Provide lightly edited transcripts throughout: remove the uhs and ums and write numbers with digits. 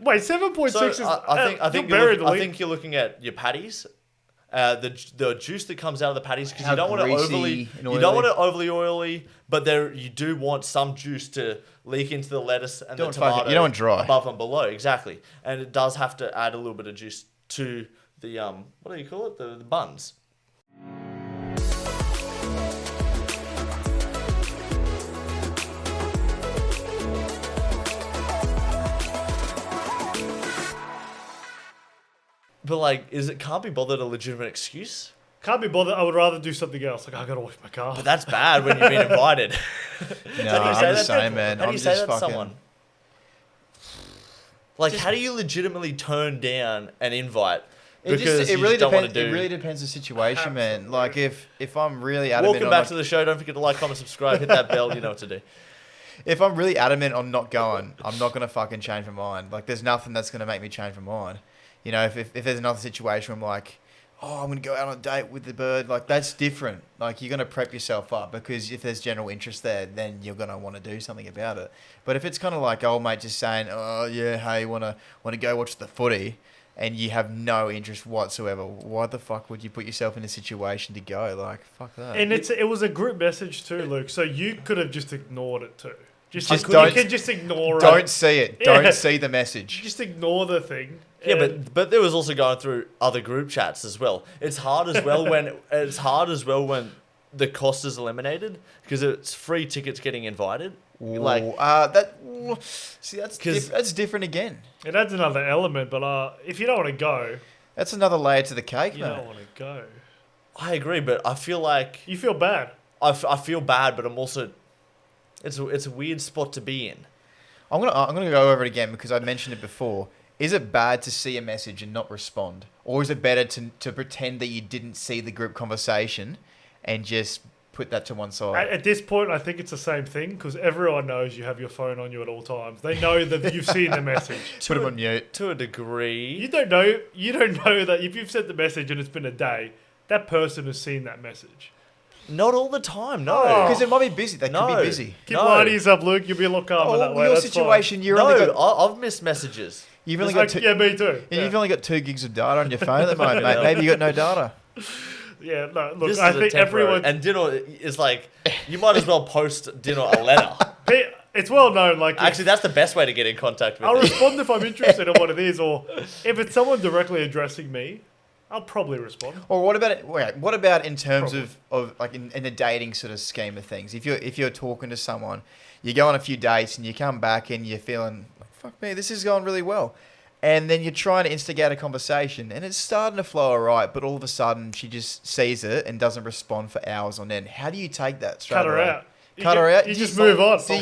Wait, 7.6 So I think you're looking at your patties. The juice that comes out of the patties, because you don't want it overly oily, but you do want some juice to leak into the lettuce and the tomato. You don't want dry above and below, exactly. And it does have to add a little bit of juice to the what do you call it? The buns. But like, can't be bothered a legitimate excuse? Can't be bothered. I would rather do something else. Like, I gotta wash my car. But that's bad when you've been invited. No, I'm the same, man. How do you say that to fucking... someone? Like, how do you legitimately turn down an invite because you just don't want to do? It really depends on the situation, man. Like, if I'm really adamant... Welcome back to the show. Don't forget to like, comment, subscribe, hit that bell. You know what to do. If I'm really adamant on not going, I'm not going to fucking change my mind. Like, there's nothing that's going to make me change my mind. You know, if there's another situation where I'm like, oh, I'm going to go out on a date with the bird, like, that's different. Like, you're going to prep yourself up, because if there's general interest there, then you're going to want to do something about it. But if it's kind of like old mate just saying, oh, yeah, hey, want to go watch the footy, and you have no interest whatsoever, why the fuck would you put yourself in a situation to go? Like, fuck that. And it was a group message too, Luke, so you could have just ignored it too. You can just ignore it. Don't see it. Yeah. Don't see the message. Just ignore the thing. Yeah, but there was also going through other group chats as well. It's hard as well when the cost is eliminated, because it's free tickets getting invited. Like that's different again. It adds another element, but if you don't want to go, that's another layer to the cake, you don't want to go. I agree, but I feel like you feel bad. I feel bad, but I'm also. It's a weird spot to be in. I'm gonna go over it again, because I mentioned it before. Is it bad to see a message and not respond? Or is it better to pretend that you didn't see the group conversation and just put that to one side? At this point, I think it's the same thing, because everyone knows you have your phone on you at all times. They know that you've seen the message. Put them on mute. To a degree. You don't know that if you've sent the message and it's been a day, that person has seen that message. Not all the time, no. Because it might be busy. They could be busy. Keep lying to yourself, Luke. You'll be a lot calmer that way. Your situation, I've missed messages. You've only got yeah, me too. You've only got 2 gigs of data on your phone at the moment, mate. Maybe you got no data. Yeah, no. Look, I think everyone. And Dino is like, you might as well post Dino a letter. It's well known. Like, actually, that's the best way to get in contact with. I'll respond if I'm interested in what it is, or if it's someone directly addressing me. I'll probably respond. Or what about in terms of like in the dating sort of scheme of things? If you're talking to someone, you go on a few dates and you come back and you're feeling, fuck me, this is going really well. And then you're trying to instigate a conversation and it's starting to flow all right, but all of a sudden she just sees it and doesn't respond for hours on end. How do you take that straight Cut her away? out. Cut her out? You just move on. Do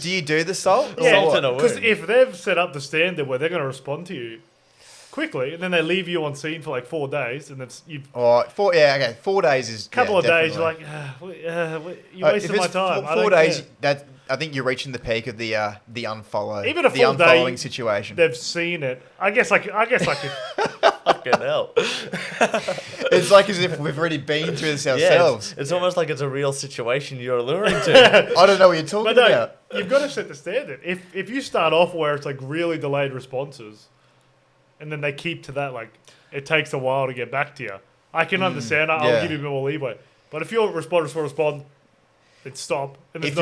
you do the salt? Yeah, because if they've set up the standard where they're going to respond to you quickly, and then they leave you on scene for like 4 days, and that's you've. 4 days is. Couple of days, you're like, you're wasting my time. 4 days. That I think you're reaching the peak of the unfollow. Even a full unfollowing day, situation. They've seen it. I guess I could. Fucking hell. It's like as if we've already been through this ourselves. Yeah, it's almost like it's a real situation you're alluring to. I don't know what you're talking about. You've got to set the standard. If you start off where it's like really delayed responses, and then they keep to that, like, it takes a while to get back to you. I can understand. I'll give you more leeway. But if you're respond, then stop. And if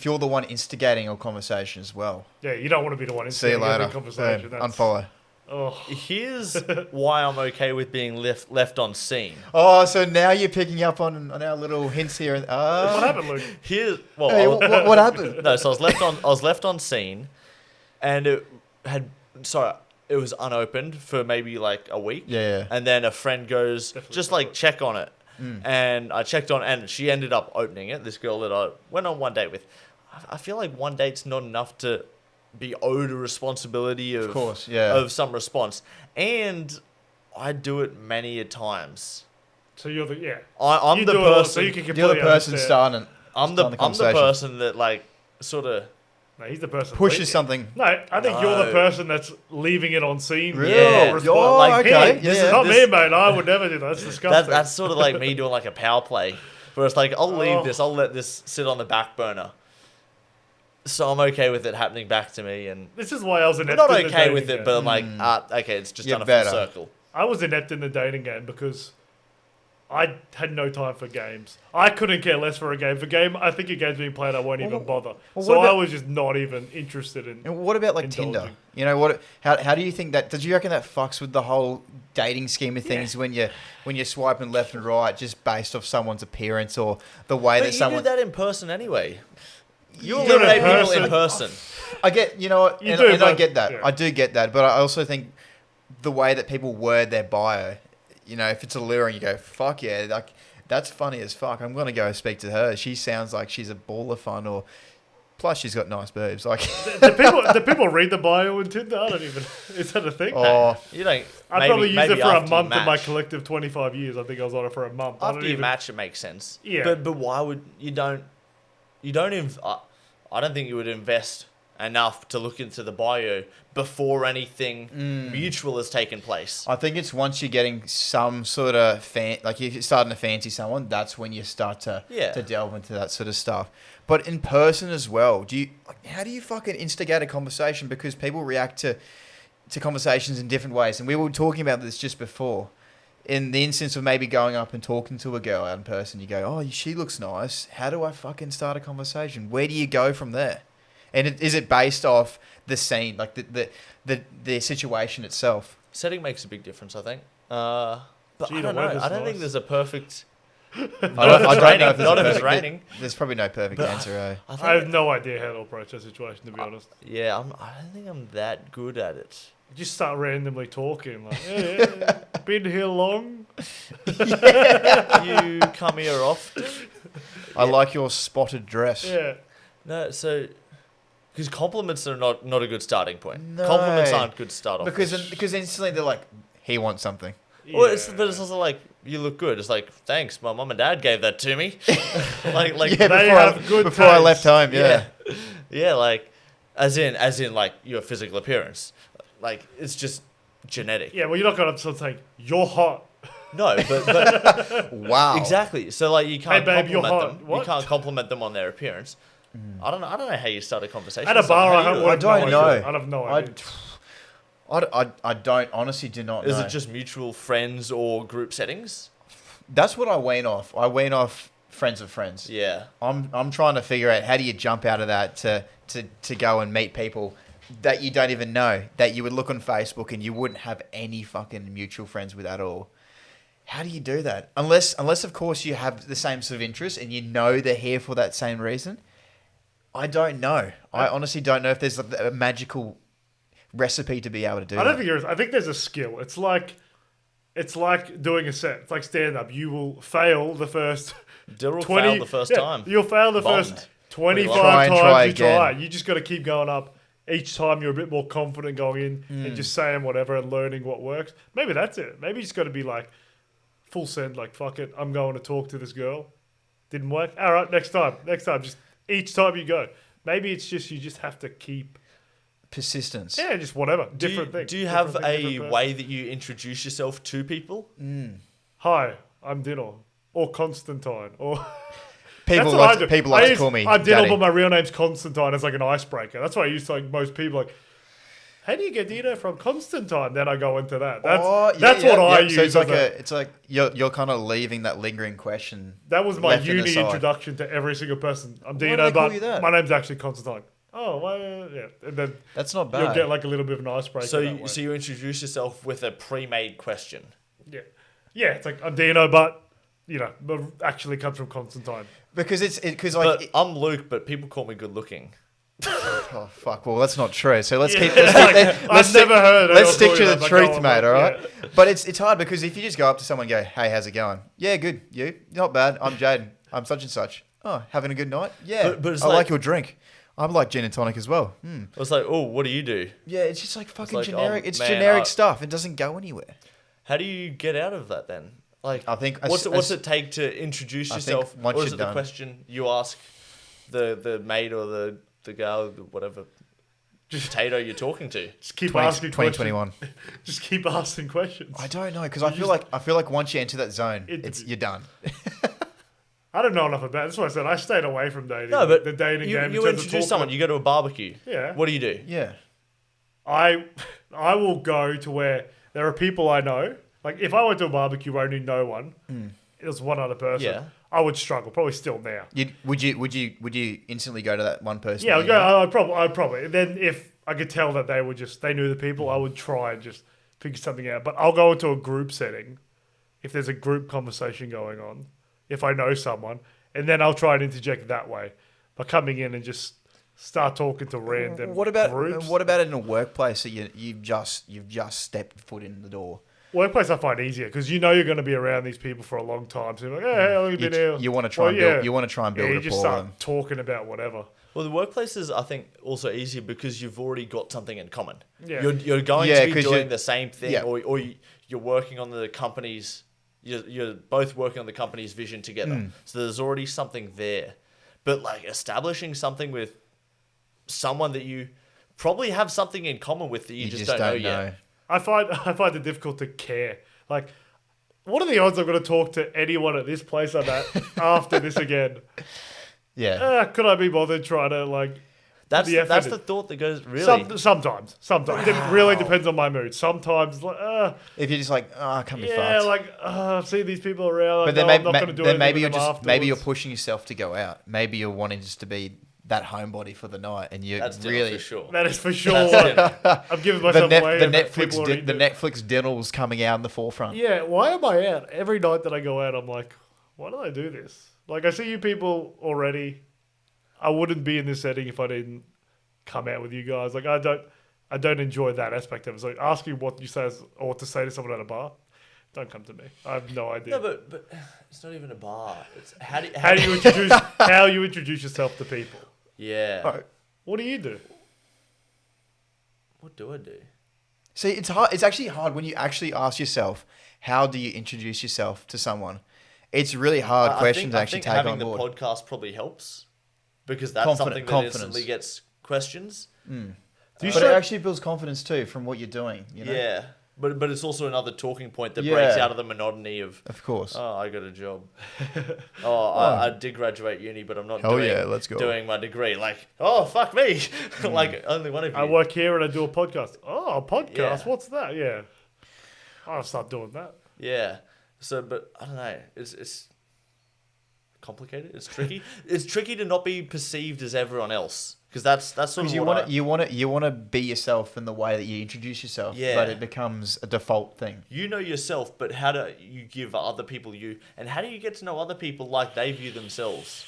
you're the one instigating a conversation as well. Yeah, you don't want to be the one instigating a conversation. Unfollow. Oh. Here's why I'm okay with being left on scene. Oh, so now you're picking up on our little hints here. What happened, Luke? What happened? No, so I was left on scene, and it was unopened for maybe like a week. Yeah. And then a friend goes, just like check on it. Mm. And I checked on, and she ended up opening it. This girl that I went on one date with. I feel like one date's not enough to be owed a responsibility of some response. And I do it many a times. So you're the I'm the person. You're the person starting. I'm the person that like sort of. No, he's the person pushes something. No, I think you're the person that's leaving it on scene. Really? Yeah. Okay. This is not me, mate. I would never do that. That's disgusting. That's sort of like me doing like a power play, where it's like I'll leave this. I'll let this sit on the back burner. So I'm okay with it happening back to me, and this is why I was inept. not in the okay dating with it, game. but I'm like, okay, it's just done a better. full circle. I was inept in the dating game because I had no time for games. I couldn't care less for a game. For game, I think a game's being played, I won't even bother. So I was just not even interested in. And what about like Tinder? You know what? How do you think that? Did you reckon that fucks with the whole dating scheme of things when you're swiping left and right just based off someone's appearance or the way that someone? You do that in person anyway. You eliminate people in person. I get, you know what, and I get that. Yeah. I do get that, but I also think the way that people word their bio, you know, if it's alluring, you go, fuck yeah, like that's funny as fuck. I'm gonna go speak to her. She sounds like she's a ball of fun, or plus she's got nice boobs. Like, do people read the bio on Tinder? I don't even. Is that a thing? Oh, you don't. I probably used it for a month in my collective 25 years. I think I was on it for a month. After you match, it makes sense. Yeah. But why would you don't? I don't think you would invest enough to look into the bio before anything mutual has taken place. I think it's once you're getting some sort of like if you're starting to fancy someone, that's when you start to delve into that sort of stuff. But in person as well, how do you fucking instigate a conversation? Because people react to conversations in different ways, and we were talking about this just before. In the instance of maybe going up and talking to a girl out in person, you go, oh, she looks nice. How do I fucking start a conversation? Where do you go from there? And is it based off the scene, like the situation itself? Setting makes a big difference, I think. But I don't know. I don't think there's a perfect... I don't know if not if it's raining. There's probably no perfect answer. I have no idea how to approach that situation, to be honest. Yeah, I don't think I'm that good at it. Just start randomly talking, like, yeah, been here long? You come here often? I like your spotted dress. Yeah. No, so... Because compliments are not a good starting point. No. Compliments aren't good start off. Because instantly they're like, he wants something. Yeah. Well, but it's also like, you look good. It's like, thanks, my mum and dad gave that to me. before I left home, yeah. Yeah, like, as in like your physical appearance. Like, it's just genetic. Yeah, well, you're not going to saying, you're hot. No, but wow. Exactly. So like you can't compliment them. What? You can't compliment them on their appearance. I don't know how you start a conversation. At a bar, I don't know. I have no idea. I don't honestly do not know. Is it just mutual friends or group settings? That's what I went off. I went off friends of friends. Yeah. I'm trying to figure out how do you jump out of that to go and meet people that you don't even know, that you would look on Facebook and you wouldn't have any fucking mutual friends with at all. How do you do that? Unless of course you have the same sort of interest and you know they're here for that same reason. I don't know. I honestly don't know if there's a magical recipe to be able to do that. I don't think there is. I think there's a skill. It's like doing a set. It's like stand up. You will fail the first Daryl failed the first time. You'll fail the first 25 times you try. You just got to keep going up. Each time you're a bit more confident going in and just saying whatever and learning what works. Maybe that's it. Maybe you just got to be like full send, like, fuck it, I'm going to talk to this girl. Didn't work? All right, next time. Just each time you go. Maybe it's just you just have to keep... persistence. Yeah, just whatever. Different thing. Do you have a way that you introduce yourself to people? Hi, I'm Dino. Or Constantine. Or... People like to call me I'm Dino, Daddy. but my real name's Constantine. It's like an icebreaker. That's why I used to, like, most people, like, how do you get Dino from Constantine? Then I go into that. That's what I use. So it's like you're kind of leaving that lingering question. That was my uni introduction to every single person. I'm Dino, but my name's actually Constantine. Oh, well, yeah. And then that's not bad. You'll get like a little bit of an icebreaker. So you introduce yourself with a pre-made question. Yeah. Yeah, it's like, I'm Dino, but, but actually comes from Constantine. Because I'm Luke, but people call me good looking. Oh fuck! Well, that's not true. So let's stick to the truth, mate. All right. Yeah. But it's hard because if you just go up to someone and go, "Hey, how's it going?" Yeah, good. You? Not bad. I'm Jaden. I'm such and such. Oh, having a good night? Yeah. But I like your drink. I like gin and tonic as well. It's like, oh, what do you do? Yeah, it's just like fucking generic. It's generic stuff. It doesn't go anywhere. How do you get out of that then? Like, I think what's it take to introduce yourself? Or is it the question you ask the mate or the girl, whatever potato you're talking to? Just keep asking 2021. Just keep asking questions. I don't know because I feel like once you enter that zone, you're done. I don't know enough about it. That's why I said I stayed away from dating. No, but the dating game. You introduce someone, you go to a barbecue. Yeah. What do you do? Yeah. I will go to where there are people I know. Like, if I went to a barbecue where I knew no one, it was one other person, Yeah. I would struggle. Probably still now. Would you instantly go to that one person? Yeah, I'd probably. Then if I could tell that they knew the people, I would try and just figure something out. But I'll go into a group setting if there's a group conversation going on, if I know someone, and then I'll try and interject that way by coming in and just start talking to random groups. What about in a workplace that you've just stepped foot in the door? Workplace I find easier because you know you're going to be around these people for a long time. So you're like, hey, how long have you been here? You want to try and build. You want to try and build you just rapport with them. start talking about whatever. Well, the workplace is, I think, also easier because you've already got something in common. Yeah. You're going to be doing the same thing, or you're working on the company's. You're both working on the company's vision together. So there's already something there. But like establishing something with someone that you probably have something in common with that you just don't know yet. I find it difficult to care. Like, what are the odds I'm going to talk to anyone at this place I'm at after this again? Yeah. Could I be bothered trying to like? That's the thought that goes really. Sometimes it really depends on my mood. Sometimes like, if you're just like, I can't be fucked. Yeah, like I see these people around. But then I'm not going to do anything maybe with them you're afterwards. maybe you're pushing yourself to go out. Maybe you're wanting just to be that homebody for the night, and you really for sure. That is for sure. I'm giving myself away. The Netflix dinners coming out in the forefront. Yeah, why am I out? Every night that I go out, I'm like, why do I do this? Like, I see you people already. I wouldn't be in this setting if I didn't come out with you guys. Like, I don't enjoy that aspect of it. So asking what you say or what to say to someone at a bar, don't come to me. I have no idea. No, but it's not even a bar. It's how you introduce yourself to people. Yeah. Right. What do you do? What do I do? See, it's hard. It's actually hard when you actually ask yourself, how do you introduce yourself to someone? It's really hard question to actually take on board. Having the podcast probably helps because that's something that instantly gets questions. But it actually builds confidence too from what you're doing. You know? Yeah. But it's also another talking point that breaks out of the monotony of course. Oh, I got a job. I did graduate uni, but I'm not doing my degree. Like, oh, fuck me. Like, only one of you. I work here and I do a podcast. Oh, a podcast? Yeah. What's that? Yeah. I'll start doing that. Yeah. So, but I don't know. It's complicated. It's tricky. It's tricky to not be perceived as everyone else. Because that's sort of you want to be yourself in the way that you introduce yourself, but it becomes a default thing. You know yourself, but how do you give other people you, and how do you get to know other people like they view themselves?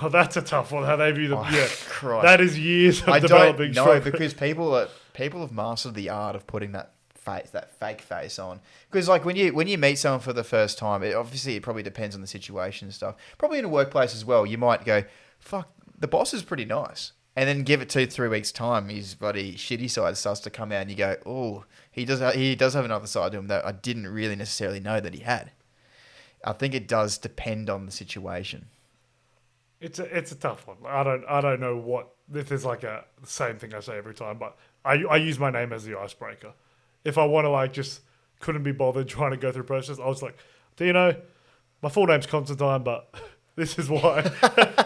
Oh, that's a tough one. How they view them. Christ. That is years of developing. No, because people have mastered the art of putting that fake face on. Because like when you meet someone for the first time, it probably depends on the situation and stuff. Probably in a workplace as well, you might go, fuck. The boss is pretty nice. And then give it 2-3 weeks' time, his bloody shitty side starts to come out and you go, oh, he does have another side to him that I didn't really necessarily know that he had. I think it does depend on the situation. It's a tough one. I don't know what, if there's like the same thing I say every time, but I use my name as the icebreaker. If I want to like just couldn't be bothered trying to go through process, I was like, Dino, my full name's Constantine, but... This is why.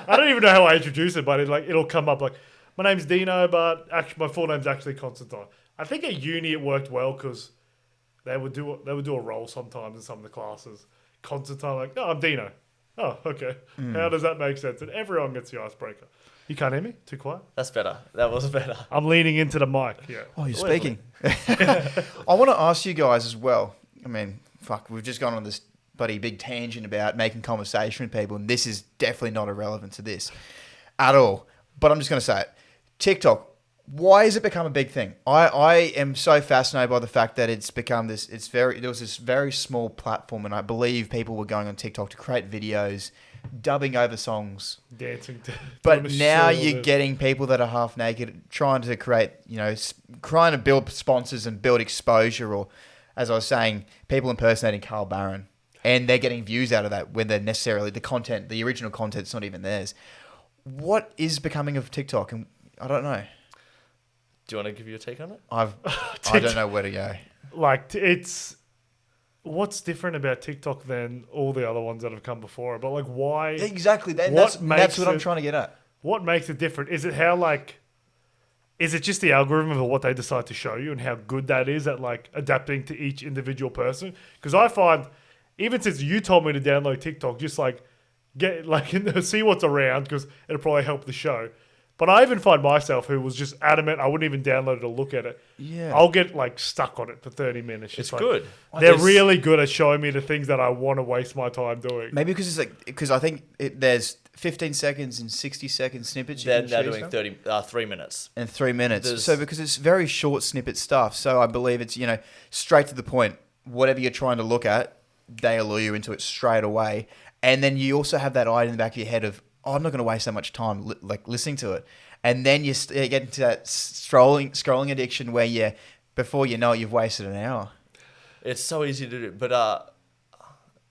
I don't even know how I introduce it, but it'll come up like, my name's Dino, but actually my full name's actually Constantine. I think at uni it worked well because they would do a role sometimes in some of the classes. Constantine, like, no, I'm Dino. Oh, okay. How does that make sense? And everyone gets the icebreaker. You can't hear me? Too quiet? That's better. That was better. I'm leaning into the mic. Yeah. Oh, you're speaking. I want to ask you guys as well. I mean, fuck, we've just gone on this bloody big tangent about making conversation with people, and this is definitely not irrelevant to this at all. But I'm just going to say it. TikTok, why has it become a big thing? I am so fascinated by the fact that it's become this. There was this very small platform, and I believe people were going on TikTok to create videos, dubbing over songs, dancing. But now you're getting people that are half naked trying to create, trying to build sponsors and build exposure, or as I was saying, people impersonating Carl Barron. And they're getting views out of that when they're necessarily the original content's not even theirs. What is becoming of TikTok? And I don't know. Do you want to give your take on it? I don't know where to go. Like it's what's different about TikTok than all the other ones that have come before? But like, why? Exactly. That's what I'm trying to get at. What makes it different? Is it how like? Is it just the algorithm of what they decide to show you and how good that is at like adapting to each individual person? Because I find, even since you told me to download TikTok, just like get like see what's around because it'll probably help the show. But I even find myself who was just adamant I wouldn't even download it or look at it. Yeah, I'll get like stuck on it for 30 minutes. It's like, good. They're really good at showing me the things that I want to waste my time doing. Maybe because I think there's 15 seconds and 60-second snippets. They're doing 3 minutes. And 3 minutes. So because it's very short snippet stuff. So I believe it's, straight to the point. Whatever you're trying to look at, they allure you into it straight away. And then you also have that eye in the back of your head of, I'm not going to waste that much time listening to it. And then you get into that scrolling addiction where before you know it, you've wasted an hour. It's so easy to do. But I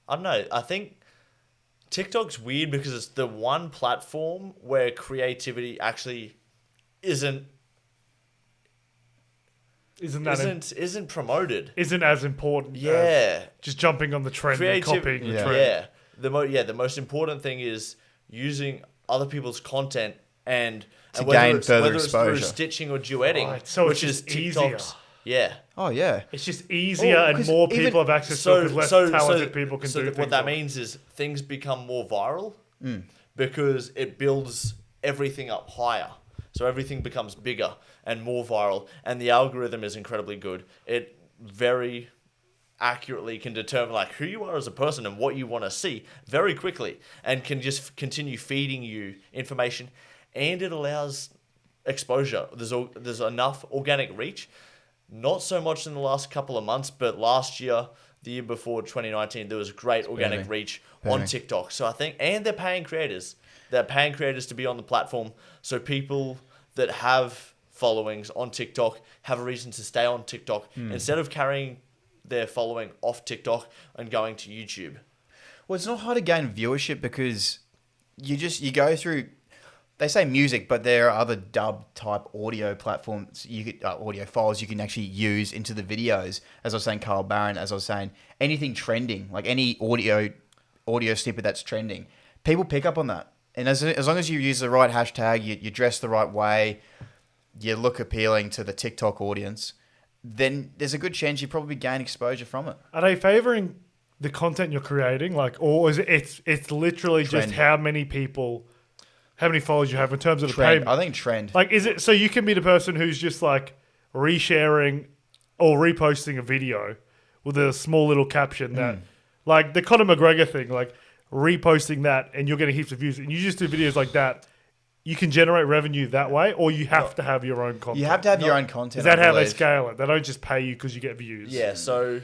don't know. I think TikTok's weird because it's the one platform where creativity actually isn't promoted. Isn't as important. Yeah. As just jumping on the trend and copying the trend. Yeah. The most important thing is using other people's content and gain further exposure. Through stitching or duetting, right. So which is TikTok's. Easier. Yeah. Oh yeah. It's just easier and more people have access to it because less talented people can do things. What that means is things become more viral because it builds everything up higher. So everything becomes bigger and more viral, and the algorithm is incredibly good. It very accurately can determine like who you are as a person and what you want to see very quickly, and can just continue feeding you information, and it allows exposure. There's enough organic reach. Not so much in the last couple of months, but last year, the year before 2019, there was great organic reach on TikTok. So I think, and they're paying creators. They're paying creators to be on the platform. So people that have followings on TikTok have a reason to stay on TikTok instead of carrying their following off TikTok and going to YouTube. Well, it's not hard to gain viewership because you go through. They say music, but there are other dub type audio platforms, audio files you can actually use into the videos. As I was saying, Carl Barron, as I was saying, anything trending, like any audio snippet that's trending, people pick up on that. And as long as you use the right hashtag, you dress the right way, you look appealing to the TikTok audience, then there's a good chance you probably gain exposure from it. Are they favouring the content you're creating, or is it's literally trend. Just how many followers you have in terms of the payment? I think trend. Like, is it so you can be the person who's just like resharing or reposting a video with a small little caption that, like the Conor McGregor thing, like reposting that and you're getting heaps of views, and you just do videos like that. You can generate revenue that way, or you have to have your own content. You have to have your own content. Is that how they scale it? They don't just pay you because you get views. Yeah, so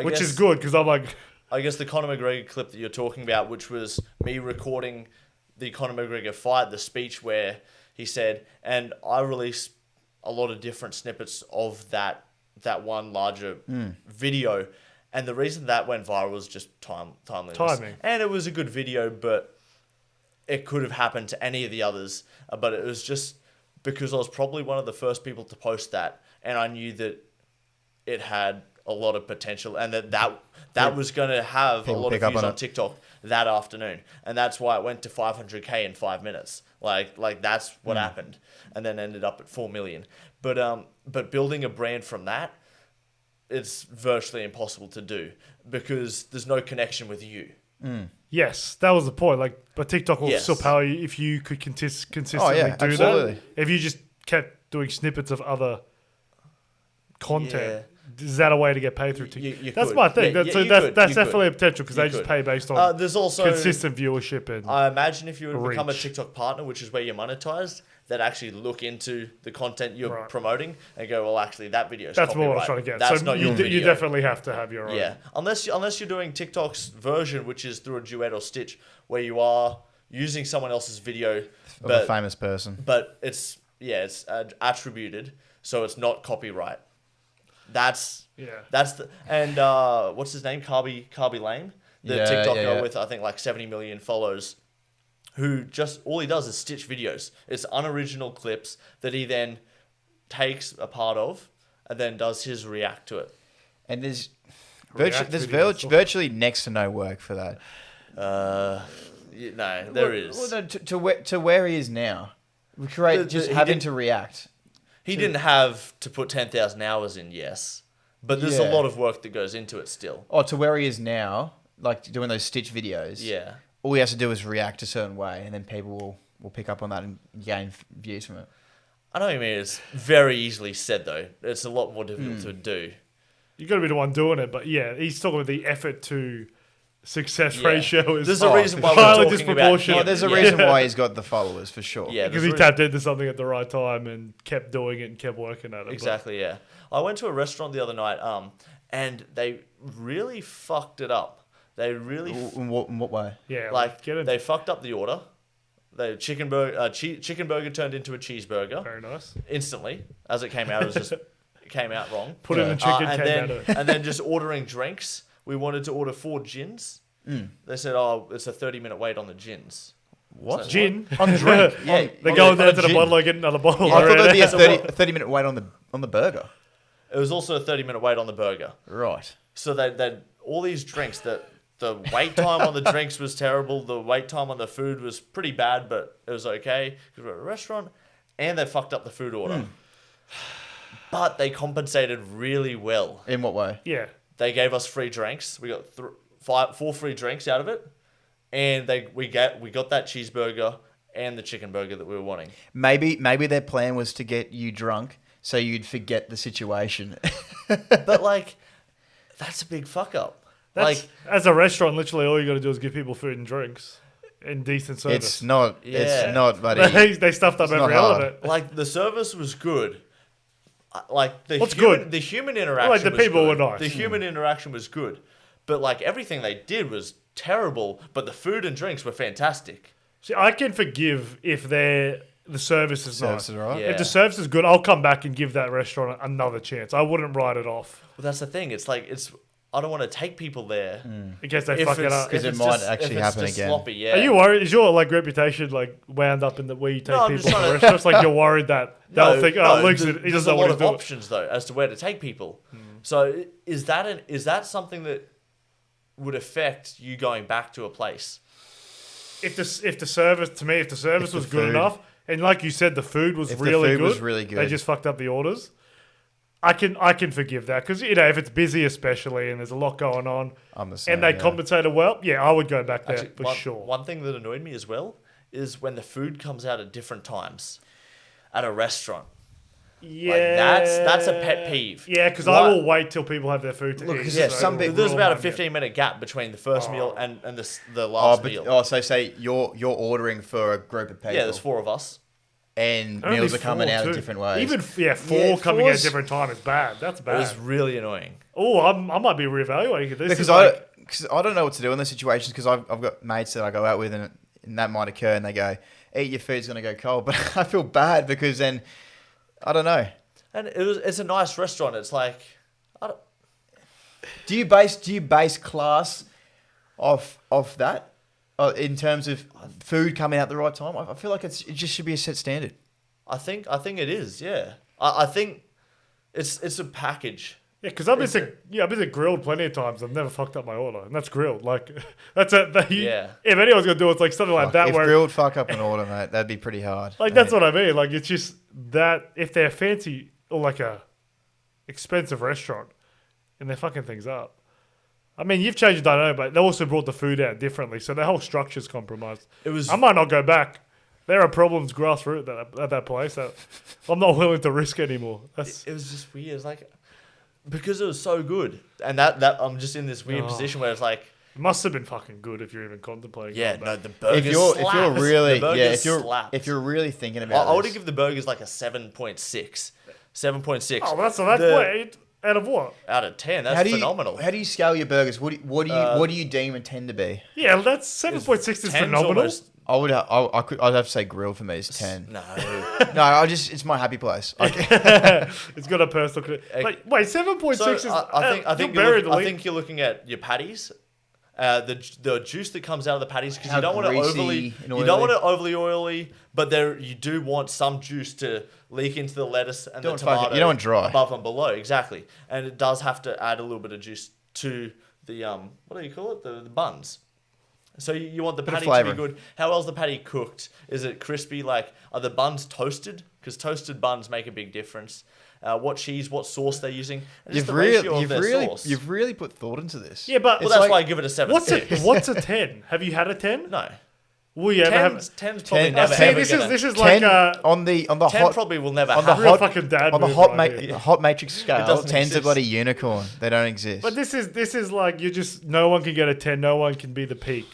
which is good because I'm like, I guess the Conor McGregor clip that you're talking about, which was me recording the Conor McGregor fight, the speech where he said, and I released a lot of different snippets of that one larger video, and the reason that went viral was just timeliness. Timing. And it was a good video, but it could have happened to any of the others, but it was just because I was probably one of the first people to post that, and I knew that it had a lot of potential, and that was going to have a lot of views on TikTok that afternoon, and that's why it went to 500K in 5 minutes. Like that's what happened, and then ended up at 4 million. But building a brand from that, it's virtually impossible to do because there's no connection with you. Yes, that was the point. Like, but TikTok will still power you if you could consistently do absolutely. that. If you just kept doing snippets of other content. Is that a way to get paid through TikTok? That's my thing. That's definitely a potential because they just pay based on there's also consistent viewership. And I imagine if you were to become a TikTok partner, which is where you're monetized, that actually look into the content you're promoting and go, well, actually, that video is That's what I was trying to get. That's so not your video. You definitely have to have your own. Yeah, unless you're doing TikTok's version, which is through a duet or stitch, where you are using someone else's video of a famous person, but it's attributed, so it's not copyright. That's what's his name? Carby Lame, the TikToker with I think like 70 million followers, who just all he does is stitch videos. It's unoriginal clips that he then takes a part of and then does his react to it. And There's virtually next to no work for that. No, there is. Well, to where he is now, having to react. He didn't have to put 10,000 hours in, yes, but there's a lot of work that goes into it still. Oh, to where he is now, like doing those Stitch videos. Yeah. All he has to do is react a certain way, and then people will pick up on that and gain views from it. I know what you mean. It's very easily said, though. It's a lot more difficult to do. You got to be the one doing it, but yeah, he's talking about the effort to success ratio is there's a reason why highly we're talking about him. There's a reason why he's got the followers for sure. Yeah, because he tapped into something at the right time and kept doing it and kept working at it. Exactly. Yeah, I went to a restaurant the other night, and they really fucked it up. They really in what way? Yeah, like they fucked up the order. The chicken burger turned into a cheeseburger. Very nice. Instantly, as it came out, it came out wrong. Put in the chicken, and then just ordering drinks. We wanted to order 4 gins. They said, "Oh, it's a 30-minute wait on the gins." What? So, Gin? On drink? Yeah. They're going down to the bottle and getting another bottle. I thought there'd be a 30-minute wait on the burger. It was also a 30-minute wait on the burger. Right. So they all these drinks that the wait time on the drinks was terrible. The wait time on the food was pretty bad, but it was okay because we're at a restaurant, and they fucked up the food order. But they compensated really well. In what way? Yeah. They gave us free drinks. We got 4 free drinks out of it, and we got that cheeseburger and the chicken burger that we were wanting. Maybe their plan was to get you drunk so you'd forget the situation. But like, that's a big fuck up. As a restaurant, literally all you got to do is give people food and drinks and decent service. It's not, buddy. They stuffed up every element. Like, the service was good. Like, the human interaction like, the people were nice. The human interaction was good. But, like, everything they did was terrible, but the food and drinks were fantastic. See, I can forgive if the service is nice. Right. Yeah. If the service is good, I'll come back and give that restaurant another chance. I wouldn't write it off. Well, that's the thing. It's like, I don't want to take people there in case they fuck it up. Because it might actually happen again. Sloppy, yeah. Are you worried? Is your reputation wound up in the where you take people to restaurants? Like, you're worried that they'll think, Luke's he doesn't know what he's doing. There's a lot of options though as to where to take people. So is that something that would affect you going back to a place? If the service was good enough, and like you said, the food was really good. They just fucked up the orders. I can forgive that because if it's busy especially and there's a lot going on, I'm the same, and they compensated well, I would go back there for sure. One thing that annoyed me as well is when the food comes out at different times at a restaurant. Yeah, like that's a pet peeve. Yeah, because I will wait till people have their food to eat. Yeah, there's about a 15-minute gap between the first meal and the last meal. So say you're ordering for a group of people. Yeah, there's 4 of us. And only meals are coming out in different ways. Even 4 coming out at different time is bad. That's bad. It was really annoying. Oh, I might be reevaluating this. Because I don't know what to do in those situations because I've got mates that I go out with and that might occur and they go, eat your food's going to go cold. But I feel bad because then, I don't know. And it's a nice restaurant. It's like... Do you base class off that? In terms of food coming out at the right time, I feel like it just should be a set standard. I think it is. Yeah, I think it's a package. Yeah, because I've been to grilled plenty of times. I've never fucked up my order, and that's grilled. Like that's it. If anyone's gonna do it, it's like something like that. If grilled fuck up an order, mate, that'd be pretty hard. Like that's what I mean. Like it's just that if they're fancy or like a expensive restaurant, and they're fucking things up. I mean, you've changed Dino, but they also brought the food out differently, so their whole structure's compromised. I might not go back. There are problems grassroots at that place that I'm not willing to risk anymore. It was just weird. It's like because it was so good, and that I'm just in this weird position where it's like it must have been fucking good if you're even contemplating. Yeah, no, the burgers. If you're really thinking about it, I would give the burgers like a 7.6. 7.6. Oh, that's not that way. Out of what? Out of 10. That's phenomenal. How do you scale your burgers? What do you deem a 10 to be? Yeah, that's 7.6 is phenomenal. I'd have to say grilled for me is 10. No. No, it's my happy place. It's got a personal. Like, wait, 7.6 is. I think you're looking at your patties. The juice that comes out of the patties because you don't want it overly oily, but you do want some juice to leak into the lettuce and the tomato. You don't want dry above and below, exactly. And it does have to add a little bit of juice to the what do you call it? The buns. So you want the Bit of patty to be flavour. good. How well is the patty cooked? Is it crispy? Like, are the buns toasted? Because toasted buns make a big difference. What cheese, what sauce they're using. And just the ratio of their sauce. You've really put thought into this. Yeah, but Well, that's why I give it a 7. What's a 10? Have you had a 10? No. Will you ever have? 10's probably 10 never See, ever this gonna. is 10 like on the 10 hot probably will never on the happen. real hot fucking dad on the move hot right here. hot matrix scale. doesn't 10's a exist. bloody unicorn. They don't exist. But this is like you just no one can get a 10. No one can be the peak.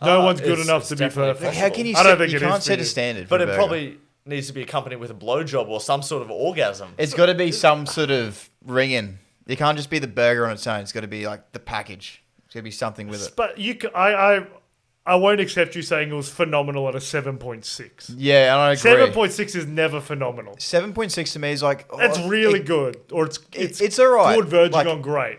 No one's good enough to be definitely perfect. How can you? I don't Set, think you it is can't for set you. a standard. But for a it burger. probably needs to be accompanied with a blowjob or some sort of orgasm. It's got to be some sort of ringing. It can't just be the burger on its own. It's got to be like the package. It's got to be something with it. But I won't accept you saying it was phenomenal at a 7.6. Yeah, I agree. 7.6 is never phenomenal. 7.6 to me is like That's really good, or it's all right. good verging Like, on great.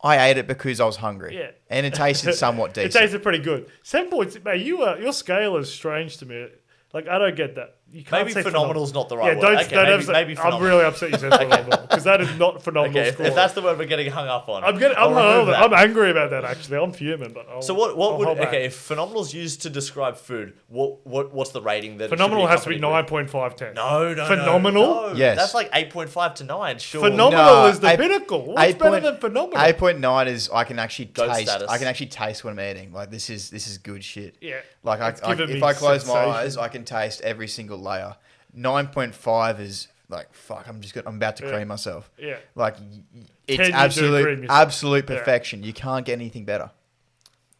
I ate it because I was hungry. Yeah. And it tasted somewhat It decent. tasted pretty good. 7.6, mate. Your scale is strange to me. Like I don't get that. You can't Maybe say phenomenal's not the right Yeah, word. don't. Okay, don't maybe, have, maybe I'm phenomenal. really upset you said phenomenal because that is not phenomenal. Okay, score. if that's the word we're getting hung up on. I'm I'll remove that. I'm angry about that actually. I'm fuming, but I'll, So what I'll would hold back. okay if phenomenal's used to describe food? What's the rating that Phenomenal it has to should be be accompanied 9.5, 10. with? No, Phenomenal? No. Yes. That's like 8.5 to 9. Sure. Phenomenal No, is the 8 pinnacle. What's better than phenomenal? 8.9 is I can actually Goat taste. status. I can actually taste what I'm eating. Like this is good shit. Yeah. Like It's giving if me I close my sensation. eyes, I can taste every single layer. 9.5 is like fuck. I'm about to cream myself. Yeah. Like 10 it's you do cream absolute yourself. Yeah. perfection. You can't get anything better.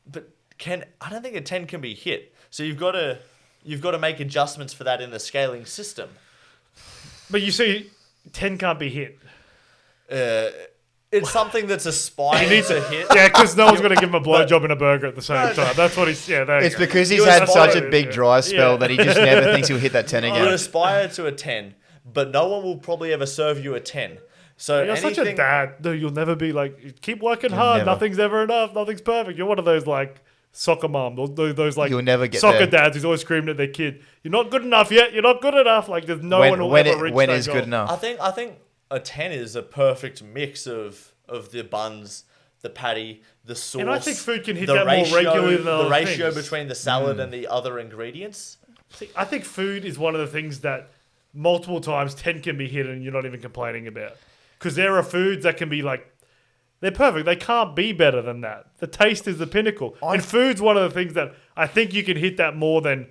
But I don't think a 10 can be hit. So you've got to make adjustments for that in the scaling system. But you see, 10 can't be hit. It's something that's aspiring to hit. Yeah, because no one's going to give him a blowjob and a burger at the same time. That's what he's. Yeah, there you It's go. because he's You had aspire such a to big dry spell that he just never thinks he'll hit that 10 You again. aspire to a 10, but no one will probably ever serve you a 10. So You're such a dad. No, you'll never be like, keep working hard. never. Nothing's ever enough. Nothing's perfect. You're one of those like soccer mom. Those like You'll never get soccer there. dads who's always screaming at their kid, "You're not good enough yet. You're not good enough." Like there's no one will ever reach when that is goal. good enough? I think a 10 is a perfect mix of the buns, the patty, the sauce. And I think food can hit the that more regularly than the other ratio things. between the salad and the other ingredients. See, I think food is one of the things that multiple times 10 can be hit and you're not even complaining about. Because there are foods that can be like, they're perfect. They can't be better than that. The taste is the pinnacle. And food's one of the things that I think you can hit that more than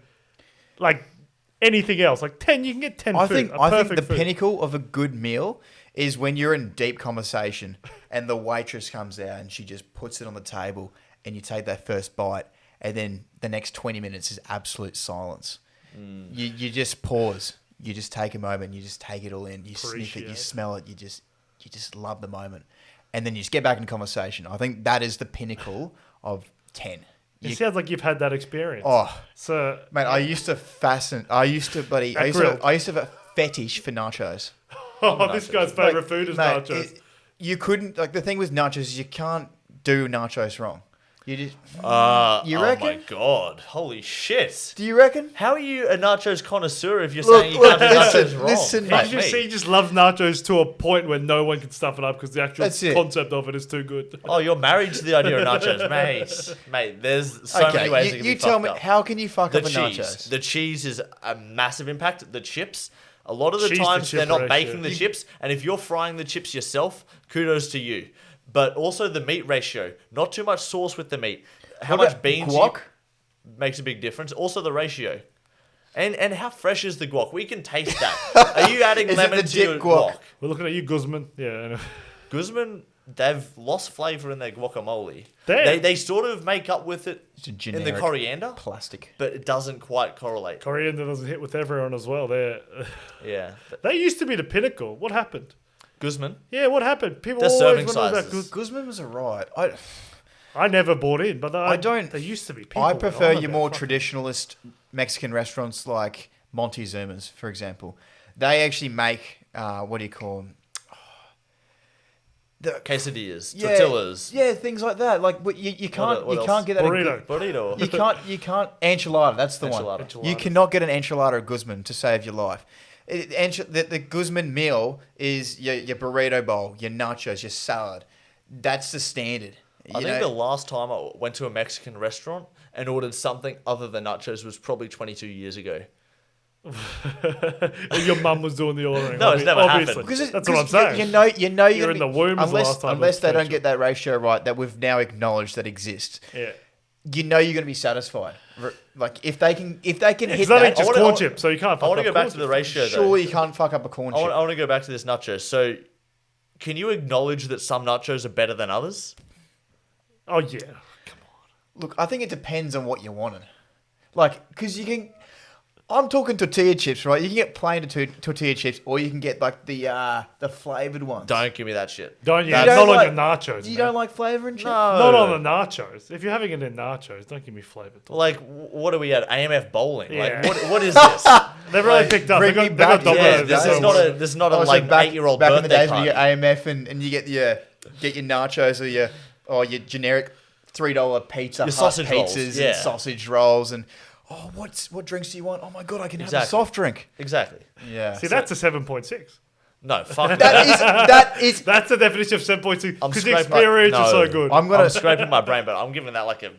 like anything else. Like 10, you can get 10 I food. think a perfect the food. pinnacle of a good meal is when you're in deep conversation and the waitress comes out and she just puts it on the table and you take that first bite and then the next 20 minutes is absolute silence. You just pause. You just take a moment. You just take it all in. You sniff it. You smell it. You just love the moment. And then you just get back in conversation. I think that is the pinnacle of 10. It sounds like you've had that experience. Oh, So, mate, I used to have a fetish for nachos. this guy's favourite food is mate, nachos. You couldn't, like, the thing with nachos is you can't do nachos wrong. You just, you reckon? Oh my god! Holy shit! Do you reckon? How are you a nachos connoisseur if you're Look, saying you can't do listen, nachos wrong? listen, Fuck mate. me. He just loves nachos to a point where no one can stuff it up because the actual That's it. concept of it is too good. Oh, you're married to the idea of nachos, mate. Mate, there's so many ways it can you be tell fucked me, up. how can you fuck The up a cheese. nachos? The cheese is a massive impact. The chips, a lot of the Cheese to times chip they're not ratio. baking the chips, and if you're frying the chips yourself, kudos to you. But also the meat ratio, not too much sauce with the meat. How What much about beans guac? makes a big difference. Also the ratio. And how fresh is the guac? We can taste that. Are you adding Is it lemon the to your dip guac? guac? We're looking at you, Guzman. Yeah, I know. Guzman, they've lost flavour in their guacamole. Damn. They sort of make up with it It's a in the generic coriander, plastic. but it doesn't quite correlate. Coriander doesn't hit with everyone as well. Yeah. They used to be the pinnacle. What happened? Guzman. Yeah, what happened? People They're always serving wonder about sizes. Guzman was alright. I never bought in, but I don't- They used to be. People I were prefer on your about more fucking- traditionalist Mexican restaurants like Montezuma's, for example. They actually make, what do you call them? Quesadillas, tortillas. Yeah, things like that. Like, but you can't what you else? can't get that. Burrito. Burrito. You can't enchilada. That's the one. Enchilada. You cannot get an enchilada at Guzman to save your life. The Guzman meal is your burrito bowl, your nachos, your salad. that's the standard. I think the last time I went to a Mexican restaurant and ordered something other than nachos was probably 22 years ago. Your mum was doing the ordering. No, it's never happened. That's what I'm saying. You know you're in the womb unless they don't get that ratio right that we've now acknowledged that exists. Yeah. You know you're going to be satisfied. Like if they can hit it's that. It's not just corn chips, so you can't. I want to go back to the ratio. Though. Surely you can't fuck up a corn chip. I want to go back to this nacho. So, can you acknowledge that some nachos are better than others? Oh yeah. Come on. Look, I think it depends on what you wanted. Like, because you can. I'm talking tortilla chips, right? You can get plain tortilla chips, or you can get like the flavored ones. Don't give me that shit. Not like the nachos. You don't like flavor and chips? No. Not on the nachos. If you're having it in nachos, don't give me flavored. Like, what are we at? AMF bowling? Yeah. Like, what is this? They've really picked up. They got Domino's. This is not a like 8-year-old back birthday in the days party. when you AMF and you get your nachos or your generic $3 Pizza Hut sausage rolls, pizzas and sausage rolls and what drinks do you want? Oh my god, I can have a soft drink. Exactly. Yeah. See, that's a 7.6. No, fuck that is that's the definition of 7.6 because the scraping experience is so good. I'm scraping my brain, but I'm giving that like a.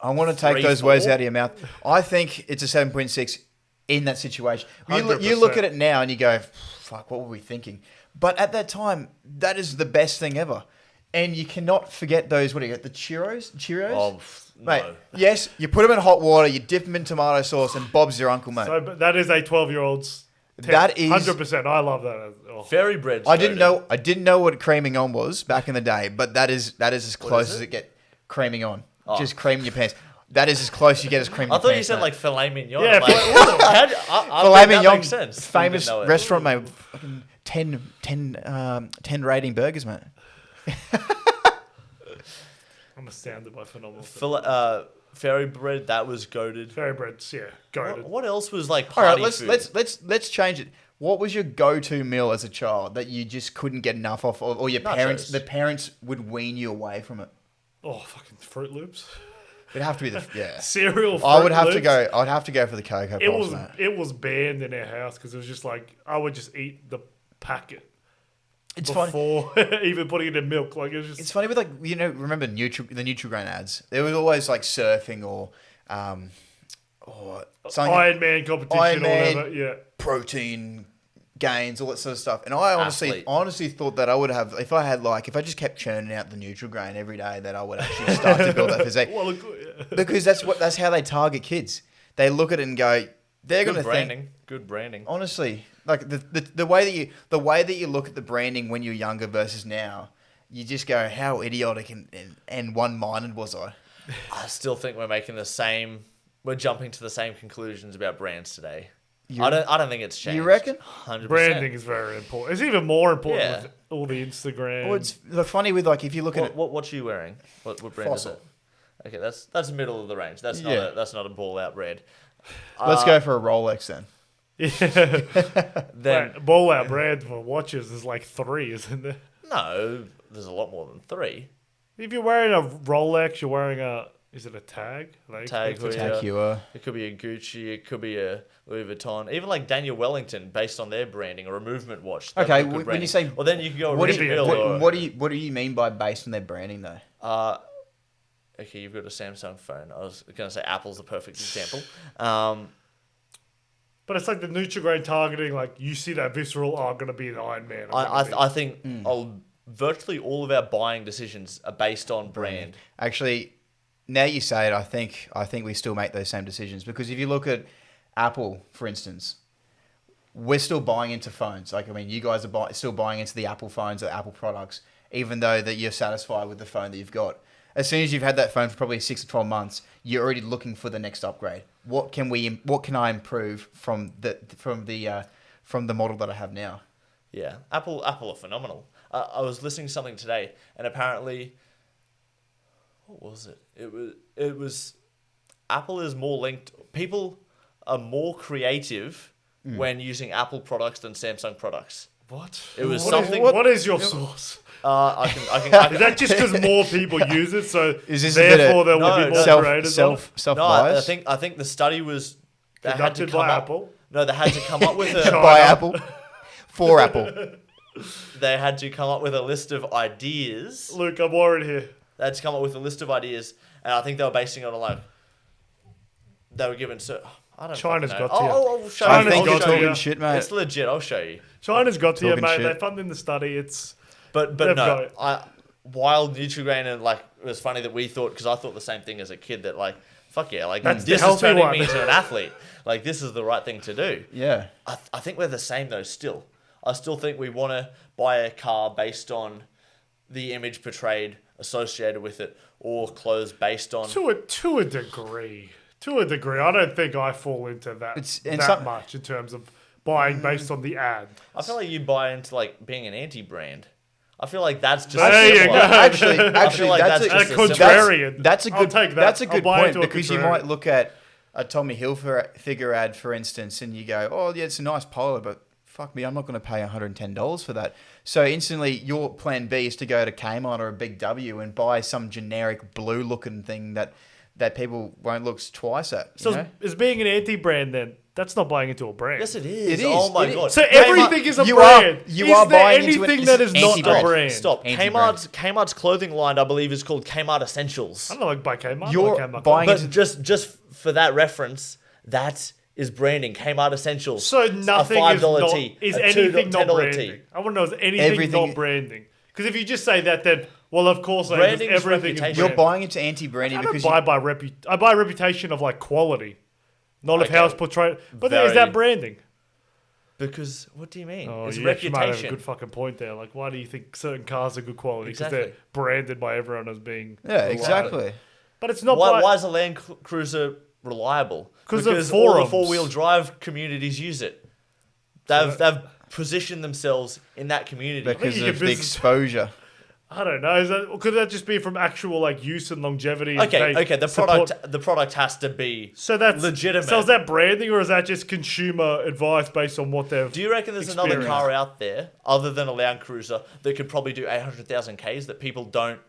I want to take those words out of your mouth. I think it's a 7.6 in that situation. You look at it now and you go, fuck, what were we thinking? But at that time, that is the best thing ever. And you cannot forget those, what do you get, the Cheerios? Oh, mate, no. yes, you put them in hot water, you dip them in tomato sauce, and Bob's your uncle, mate. So that is a 12-year-old's. That is 100%. I love that. Oh. Fairy bread. I didn't know what creaming on was back in the day, but that is as close as it get creaming on. Oh. Just cream in your pants. That is as close you get as cream in your I pants. thought you said mate. like filet mignon. Yeah, filet mignon. That makes sense. Famous restaurant, mate. Fucking 10 rating burgers, mate. I'm astounded by phenomenal. Fairy bread, that was goated. Fairy bread's goated. What else was like All party right, food? let's change it. What was your go-to meal as a child that you just couldn't get enough of, or your Nachos. parents would wean you away from it? Oh, fucking Fruit Loops. It'd have to be cereal. Fruit I'd have to go for the Cocoa Pops, mate. It was banned in our house because it was just like I would just eat the packet. It's before even putting it in milk. Like it's funny with like remember the Nutri-Grain ads? There was always like surfing or something Iron Man competition or whatever. Yeah, protein gains, all that sort of stuff. And I honestly thought that I would have if I just kept churning out the Nutri-Grain every day, that I would actually start to build that physique. Well, because that's how they target kids. They look at it and go, they're going to think. Good branding. Honestly, like the way that you look at the branding when you're younger versus now, you just go, how idiotic and one-minded was I? I still think we're jumping to the same conclusions about brands today. I don't think it's changed. You reckon? 100%. Branding is very important. It's even more important with all the Instagram. Well, it's funny with like if you look at it. What are you wearing? What brand Fossil. is it? Okay, that's middle of the range. That's not a ball out brand. Let's go for a Rolex then. Yeah. Then ball out brand for watches is like 3, isn't there? No, there's a lot more than 3. If you're wearing a Rolex, you're wearing is it a Tag? Tag Heuer. It could be a Gucci. It could be a Louis Vuitton. Even like Daniel Wellington, based on their branding, or a movement watch. Okay, when you say, well, then you can go. What do you mean by based on their branding though? Okay, you've got a Samsung phone. I was going to say Apple's the perfect example. But it's like the Nutri-Grain targeting. Like you see that visceral. I'm going to be an Iron Man. I think virtually all of our buying decisions are based on brand. Actually, now you say it, I think we still make those same decisions, because if you look at Apple, for instance, we're still buying into phones. Like, I mean, you guys are still buying into the Apple phones or Apple products, even though that you're satisfied with the phone that you've got. As soon as you've had that phone for probably 6 to 12 months, you're already looking for the next upgrade. What can I improve from the model that I have now? Yeah, Apple are phenomenal. I was listening to something today, and apparently, what was it? It was Apple is more linked. People are more creative when using Apple products than Samsung products. What? It was What is your source? I can. Is that just because more people use it? So is this therefore there will be more creators? Self No, bias? I think the study was conducted by Apple. No, they had to come up with by Apple. For Apple. they had to come up with a list of ideas. Luke, I'm worried here. They had to come up with a list of ideas, and I think they were basing it on like they were given. So I don't. China's know. got to you. I'll show I you. think I'll you're show you. talking shit, mate. It's legit. I'll show you. China's got to you, Talking mate. shit. They funded the study. It's But they've got no, it. while Nutrigrain and like it was funny that we thought because I thought the same thing as a kid that like fuck yeah, like That's the this is healthy turning one. me into an athlete. Like this is the right thing to do. Yeah. I think we're the same though. Still, I still think we want to buy a car based on the image portrayed associated with it, or clothes based on. to a degree. To a degree, I don't think I fall into that much in terms of buying based on the ad. I feel like you buy into like being an anti-brand. I feel like that's just There you go. Actually, like that's that's a just a contrarian. That's a I'll good. take that. That's a I'll good buy point into a because you contrarian. might look at a Tommy Hilfiger ad, for instance, and you go, "Oh, yeah, it's a nice polo, but fuck me, I'm not going to pay $110 for that." So instantly, your plan B is to go to Kmart or a Big W and buy some generic blue-looking thing that people won't look twice at. You know? So is being an anti-brand then? That's not buying into a brand. Yes, it is. It is. Oh my It is. god. So everything is a you brand. you is are there buying into anything an that is not a anti-brand. brand? Stop. Anti-brand. Kmart's clothing line, I believe, is called Kmart Essentials. I don't like buy Kmart. You're I like Kmart. buying But into just for that reference, that is branding. Kmart Essentials. So nothing a is $5 not. tee, Is a anything not $10 branding? tee. I want to know is anything Everything- not branding? Because if you just say that, then well, of course, Branding's everything is reputation. you're brand. buying into anti-branding I don't because buy I buy reputation of like quality, not of Okay. how it's portrayed. But then is Very- that branding? Because what do you mean? Oh, it's you actually might have a reputation. good fucking point there. Like, why do you think certain cars are good quality? Because they're Exactly. branded by everyone as being yeah, reliable. exactly. But it's not Why is a Land Cruiser reliable? 'Cause of all the forums. four-wheel drive communities use it. They've positioned themselves in that community. Because you of get the business- exposure. I don't know. Could that just be from actual like use and longevity? and Okay, they okay. The support- product has to be So that's legitimate. So is that branding or is that just consumer advice based on what they've? Do you reckon there's another experience? car out there other than a Land Cruiser that could probably do 800,000 Ks that people don't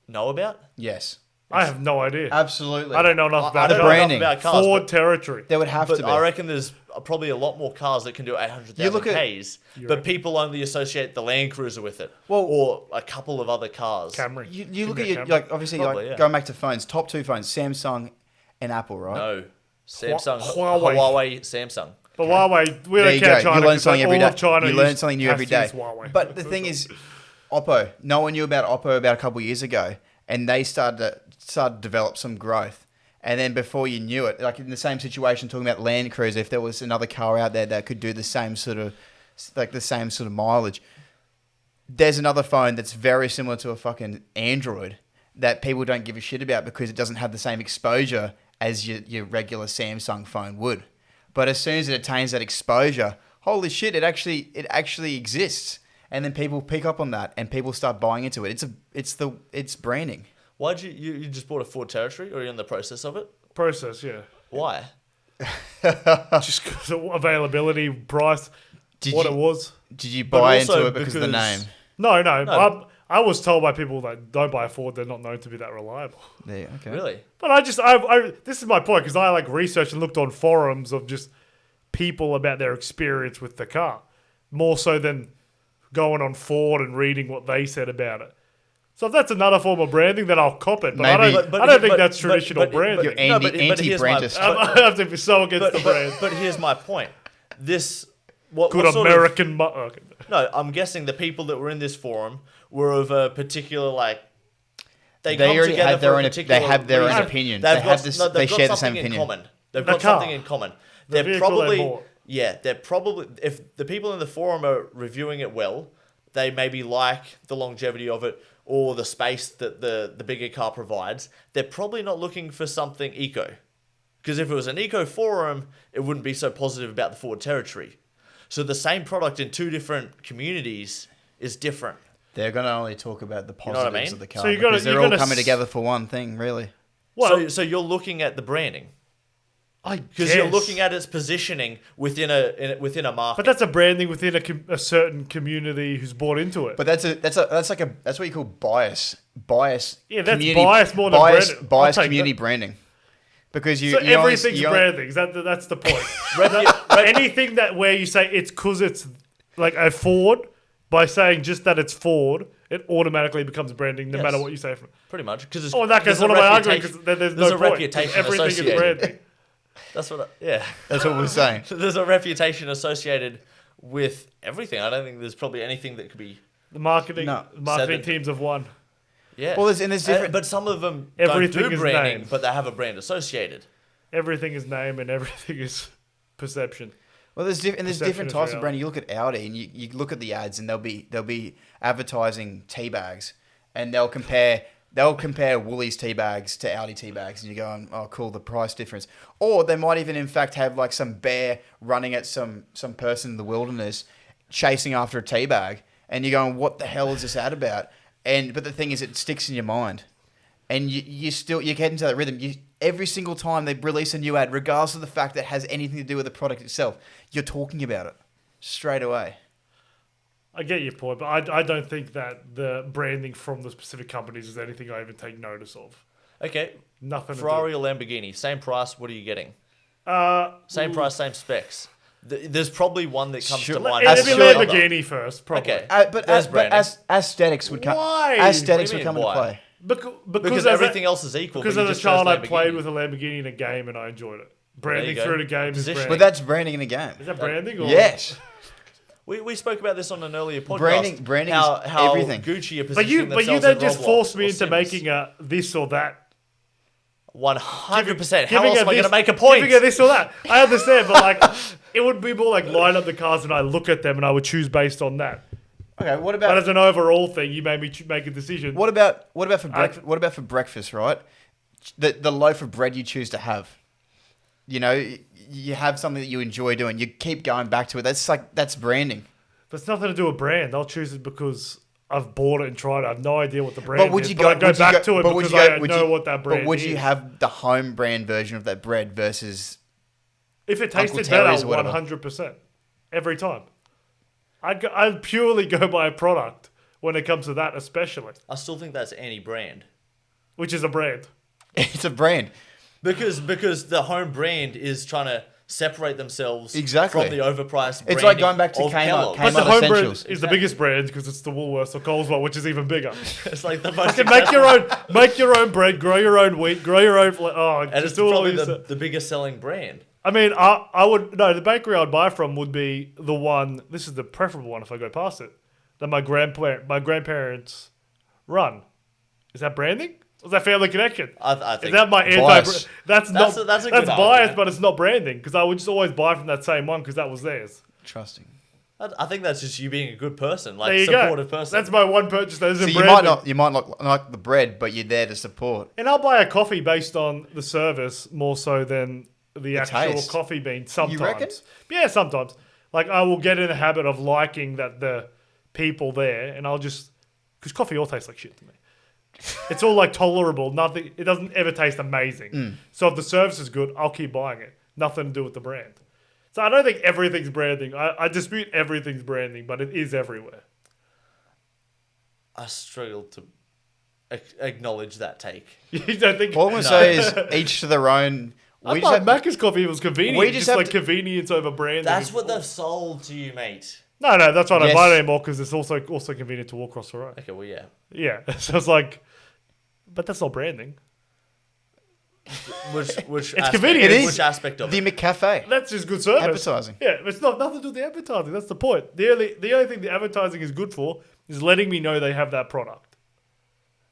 know about? Yes. I have no idea. Absolutely. I don't know enough I about don't cars. know branding. enough about cars, Ford territory. There would have but to be. I reckon there's probably a lot more cars that can do 800,000 You look at- Ks, but people only associate the Land Cruiser with it, Well- or a couple of other cars. Camry. You look Give at me a your, Camry. like, obviously, Probably, like, yeah. going back to phones, top two phones, Samsung and Apple, right? No, Samsung, Huawei. Huawei, Samsung. But Huawei, we There don't you count go. China. You learn 'cause, something like, every all day. of China You learn use- something new has every to day. use Huawei. But the thing is, Oppo. No one knew about Oppo about a couple of years ago, and they started to develop some growth. And then before you knew it, like in the same situation, talking about Land Cruiser, if there was another car out there that could do the same sort of mileage, there's another phone that's very similar to a fucking Android that people don't give a shit about because it doesn't have the same exposure as your regular Samsung phone would. But as soon as it attains that exposure, holy shit, it actually exists. And then people pick up on that and people start buying into it. It's branding. Why'd you just bought a Ford Territory, or are you in the process of it? Process, yeah. Why? Just 'cause of availability, price, Did what you- it was. Did you But buy also into it because of the because- name? No. No. I was told by people that don't buy a Ford, they're not known to be that reliable. There, okay. Really? But I this is my point because I like researched and looked on forums of just people about their experience with the car, more so than going on Ford and reading what they said about it. So if that's another form of branding, then I'll cop it. But I Maybe- don't think that's traditional branding. You're No, but here's anti-brandist. I have to be so against the brand. But here's my point. What Good sort of- American. Okay. No, I'm guessing the people that were in this forum were of a particular like. They come already together have their for a own. particular They have their own reason. opinion. They've They got- have this. no, they've They got share the same something in opinion. common. They've The got car. something in common. The They're vehicle they probably bought. they're probably if the people in the forum are reviewing it well, they maybe like the longevity of it or the space that the bigger car provides. They're probably not looking for something eco. Because if it was an eco forum, it wouldn't be so positive about the Ford Territory. So the same product in two different communities is different. They're gonna only talk about the know what I positives mean? of the car So you gotta- because they're you all gotta coming s- together for one thing, really. Well, So you're looking at the branding. I Because you're guess. looking at its positioning within a market. But that's a branding within a certain community who's bought into it. But that's what you call bias. Yeah, that's bias more than branding. I'll Bias take community that. branding. Because you So you only- everything's you only- branding. That's the point. Anything that where you say it's because it's like a Ford by saying just that it's Ford, it automatically becomes branding no matter what you say. Pretty much. Because in that case, what am I arguing? Because there's no point. Reputation everything associated. is branding. That's what. That's what we're saying. There's a reputation associated with everything. I don't think there's probably anything that could be. The marketing teams have won. Yeah. Well, there's different, but some of them everything don't do is branding, name. but they have a brand associated. Everything is name and everything is perception. Well, there's different types of branding. You look at Audi and you look at the ads, and they'll be advertising tea bags, and they'll compare Woolies tea bags to Audi tea bags, and you're going, oh, cool, the price difference. Or they might even, in fact, have like some bear running at some person in the wilderness, chasing after a tea bag, and you're going, what the hell is this ad about? But the thing is, it sticks in your mind, and you get into that rhythm. Every single time they release a new ad, regardless of the fact that it has anything to do with the product itself, you're talking about it straight away. I get your point, but I don't think that the branding from the specific companies is anything I even take notice of. Okay. Nothing. Ferrari or Lamborghini, same price. What are you getting? Same price, same specs. There's probably one that comes to mind. It'd be Lamborghini first, probably. Okay. But aesthetics would come. Why? Aesthetics would come into play. Because everything else is equal. Because as a child, I played with a Lamborghini in a game and I enjoyed it. Branding through the game is branding. But that's branding in a game. Is that branding? Or? Yes. We spoke about this on an earlier podcast. Branding how is everything. Gucci are positioning but you then just forced me into making a this or that. 100%. How else am I going to make a point? Giving a this or that. I understand, but like it would be more like line up the cars and I look at them and I would choose based on that. Okay, what about? But as an overall thing, you made me make a decision. What about for breakfast? What about for breakfast? Right, the loaf of bread you choose to have. You know, you have something that you enjoy doing. You keep going back to it. That's branding. But it's nothing to do with brand. I'll choose it because I've bought it and tried it. I have no idea what the brand but would is. you But go, I go back to it because I know what that brand is. But would you have the home brand version of that bread versus? If it tasted better, 100%. Every time. I'd purely go by a product when it comes to that, especially. I still think that's any brand. Which is a brand. It's a brand. Because the home brand is trying to separate themselves from the overpriced brand. It's like going back to Kmart. But the home brand is the biggest brand because it's the Woolworths or Coles one, which is even bigger. It's like the most. Make your own bread, grow your own wheat, grow your own. And it's probably the biggest selling brand. I mean, I would the bakery I'd buy from would be the one. This is the preferable one if I go past it. That my grandparents run. Is that branding? Or is that family connection? I think is that my bias. That's biased, argument. But it's not branding because I would just always buy from that same one because that was theirs. Trusting. I think that's just you being a good person, like there you supportive go. person. That's my one purchase that isn't branding. You might not like the bread, but you're there to support. And I'll buy a coffee based on the service more so than the actual taste. coffee bean sometimes. You reckon? Yeah, sometimes. Like I will get in the habit of liking that the people there, and I'll just because coffee all tastes like shit to me. It's all like tolerable. Nothing. It doesn't ever taste amazing. So if the service is good, I'll keep buying it. Nothing to do with the brand. So I don't think everything's branding. I dispute everything's branding, but it is everywhere. I struggle to acknowledge that take. You don't think? All I'm going to say is each to their own. I thought Macca's coffee was convenient. We just have convenience over branding. That's what they've sold to you, mate. No, that's why I don't buy it anymore because it's also convenient to walk across the road. Okay, well, yeah. Yeah, so it's like, but that's not branding. Which it's convenient. Which aspect of the it? McCafe. That's just good service. Advertising. Yeah, it's nothing to do with the advertising. That's the point. The only thing the advertising is good for is letting me know they have that product.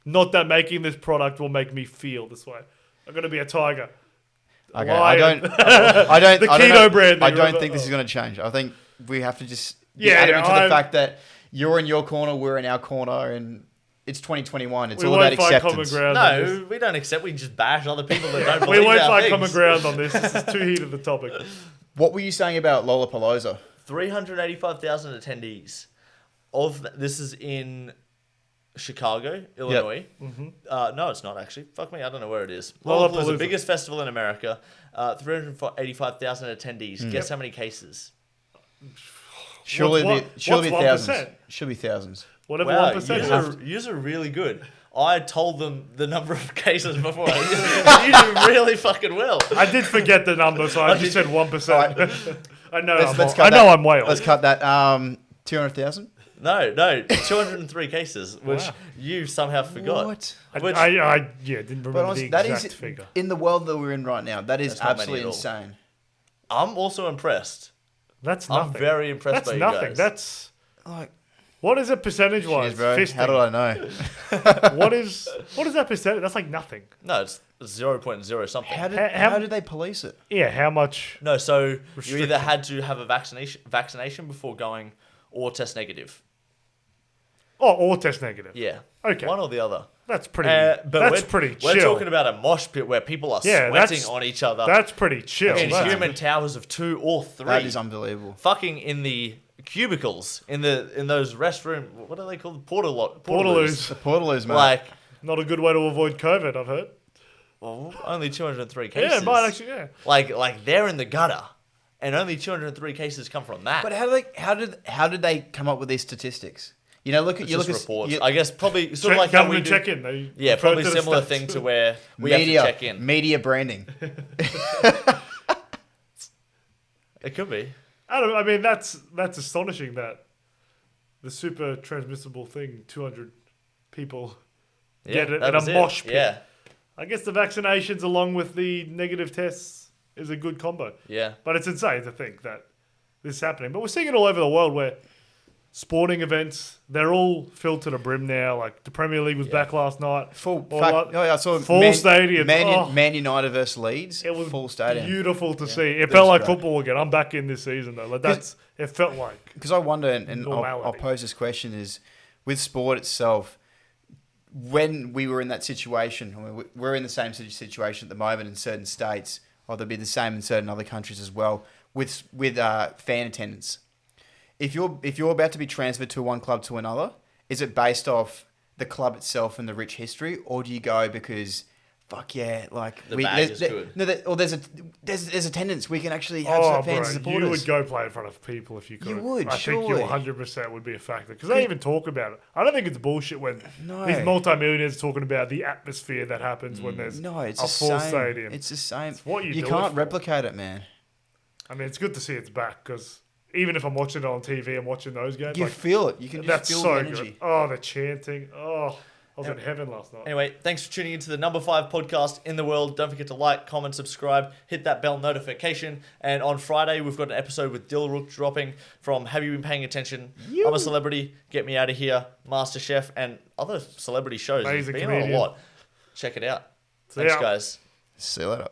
Not that making this product will make me feel this way. I'm going to be a tiger. Okay, I don't. The keto branding. I don't think this is going to change. I think we have to just be adamant to the fact that you're in your corner, we're in our corner, and it's 2021. It's all about acceptance. No, we don't accept. We just bash other people that don't believe we won't find things. common ground on this. This is too heated the topic. What were you saying about Lollapalooza? 385,000 attendees. This is in Chicago, Illinois. Yep. Mm-hmm. No, it's not actually. Fuck me, I don't know where it is. Lollapalooza, the biggest festival in America. 385,000 attendees. Guess how many cases? Surely be thousands. Should be thousands. Whatever 1%. You're really good. I told them the number of cases before. You do really fucking well. I did forget the number, so I just said 1%. Right. I know. I'm Wales. Let's cut that. 200,000. No, 203 cases, which you somehow forgot. What? I didn't remember honestly, the that exact is figure. in the world that we're in right now. That is That's not many absolutely at all. insane. I'm also impressed. That's nothing. I'm very impressed by you guys. That's nothing. That's Like, what is it percentage-wise? bro. Fisting. How did I know? what is that percentage? That's like nothing. No, it's 0.0 something. How did they police it? Yeah, how much? No, so you Restricted. either had to have a vaccination before going or test negative. Oh, or test negative. Yeah. Okay. One or the other. That's pretty. But that's pretty chill. We're talking about a mosh pit where people are sweating on each other. That's pretty chill. In That's- human towers of 2 or 3. That is unbelievable. Fucking in the cubicles in those restroom. What are they called? Portaloos. Portaloos. The Portaloos, mate. Like, Not a good way to avoid COVID, I've heard. well, only 203 cases. Yeah, it might actually. Yeah. Like they're in the gutter, and only 203 cases come from that. But how did they come up with these statistics? You know, It's just reports. I guess probably sort of like how we government do. check-in. They Yeah, refer probably to the similar stats. thing to where we media, have to check in. media branding. It could be. I mean, that's astonishing that the super transmissible thing, 200 people get it that in a was it. mosh pit. Yeah, I guess the vaccinations along with the negative tests is a good combo. yeah. But it's insane to think that this is happening. But we're seeing it all over the world where sporting events, they're all filled to the brim now. Like the Premier League was back last night. I saw full stadium. Man United versus Leeds. It was full stadium. beautiful to see. It It felt was like great. football again. I'm back in this season though. Like it felt like. Because I wonder, and I'll Normality. pose this question: is with sport itself, when we were in that situation, I mean, we're in the same situation at the moment in certain states, or there'll be the same in certain other countries as well, with fan attendance. If you're about to be transferred to one club to another, is it based off the club itself and the rich history, or do you go because fuck yeah, like The bag is good. No, there's attendance. We can actually have some fans and supporters. you would go play in front of people if you could. You would, I think surely. you 100% would be a factor because they even talk about it. I don't think it's bullshit when No. these multimillionaires talking about the atmosphere that happens when there's No, it's a the full same. stadium. It's the same. It's what you do can't it for. replicate it, man. I mean, it's good to see it's back because even if I'm watching it on TV, I'm watching those games. You like, feel it. You can just that's feel so the energy. good. Oh, the chanting. Oh, I was in heaven last night. Anyway, thanks for tuning into the number 5 podcast in the world. Don't forget to like, comment, subscribe, hit that bell notification. And on Friday, we've got an episode with Dilrook dropping from Have You Been Paying Attention? I'm a Celebrity, Get Me Out of Here, MasterChef, and other celebrity shows. Amazing There's been on a comedian. lot. Check it out. See Thanks, ya. guys. See you later.